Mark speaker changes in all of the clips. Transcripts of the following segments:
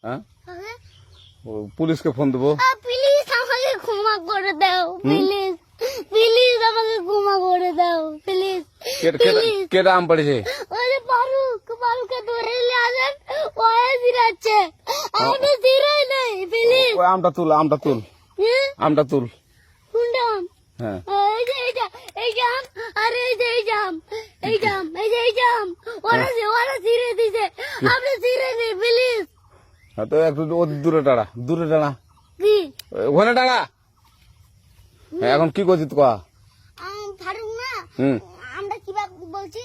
Speaker 1: হ্যাঁ
Speaker 2: কাকে?
Speaker 1: পুলিশকে ফোন দেবো।
Speaker 2: প্লিজ আমাকে ক্ষমা করে দাও, প্লিজ প্লিজ আমাকে ক্ষমা করে দাও, প্লিজ প্লিজ।
Speaker 1: কেটা আম পড়েছে?
Speaker 2: ওই যে ফারুককে ধরে নিয়ে আসেন, ও জিরাচ্ছে, আমি জিরাই নাই, প্লিজ।
Speaker 1: ওই আমটা তুল আমটা তুল আমটা তুল।
Speaker 2: কোনটা আম?
Speaker 1: হ্যাঁ
Speaker 2: এই যে এই জাম, আরে এই যে এই জাম, এই জাম, এই যে এই জাম, ওরা জিরে দিছে, আপনি জিরে নেই, প্লিজ।
Speaker 1: হ্যাঁ, তো একটু দূরে দাঁড়া
Speaker 2: কি
Speaker 1: ওখানে দাঁড়া। হ্যাঁ, এখন কি করছিস তো?
Speaker 2: ফারুক না,
Speaker 1: হুম
Speaker 2: আমরা কিভাবে বলছি,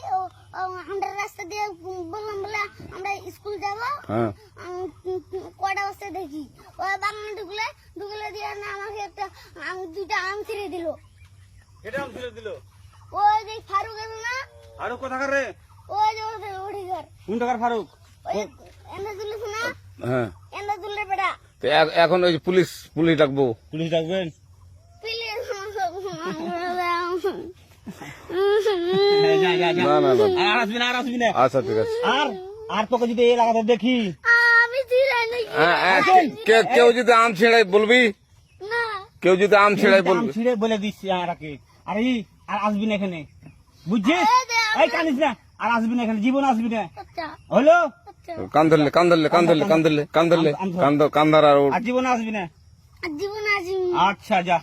Speaker 2: আমরা রাস্তা দিয়ে বললাম বলে আমরা স্কুল যাবো,
Speaker 1: হ্যাঁ
Speaker 2: কটা বস্তা দেখি ওই বাগানে ঢুকলে দিয়ে না আমাকে দুইটা আম ছিঁড়ে দিল।
Speaker 3: এটা আম ছিঁড়ে দিল?
Speaker 2: ওই যে ফারুক এলো না,
Speaker 3: ফারুক কোথাকার রে?
Speaker 2: ওই যে ওঠে ঘর,
Speaker 3: কোন টাকার ফারুক?
Speaker 2: এনে তুলিস না,
Speaker 1: হ্যাঁ
Speaker 2: এনে তুললে বেটা,
Speaker 1: তো এখন ওই যে পুলিশ ডাকবো।
Speaker 3: পুলিশ ডাকবেন?
Speaker 2: প্লিজ
Speaker 3: যা যা যা,
Speaker 1: না না না
Speaker 3: আর আসবি না, আর আসবি না।
Speaker 1: আচ্ছা ঠিক আছে।
Speaker 3: আর তোকে যদি এই এলাকাতে দেখি,
Speaker 2: আমি ছিঁড়াই নাকি
Speaker 1: কেউ যদি আম ছেড়াই বলবি,
Speaker 2: না,
Speaker 1: কেউ যদি আম ছেড়াই
Speaker 3: আম
Speaker 1: বলবি।
Speaker 3: ছিঁড়ে বলে দিচ্ছি আরাকে, আর আসবি না এখানে, বুঝছিস? এই কানিস না, আর আসবি না এখানে, জীবন আসবি না,
Speaker 2: আচ্ছা
Speaker 3: হলো?
Speaker 2: আচ্ছা,
Speaker 1: কান ধরলে কান্দার আর
Speaker 3: আর জীবন আসবি না।
Speaker 2: জীবন আসি
Speaker 3: আচ্ছা যা।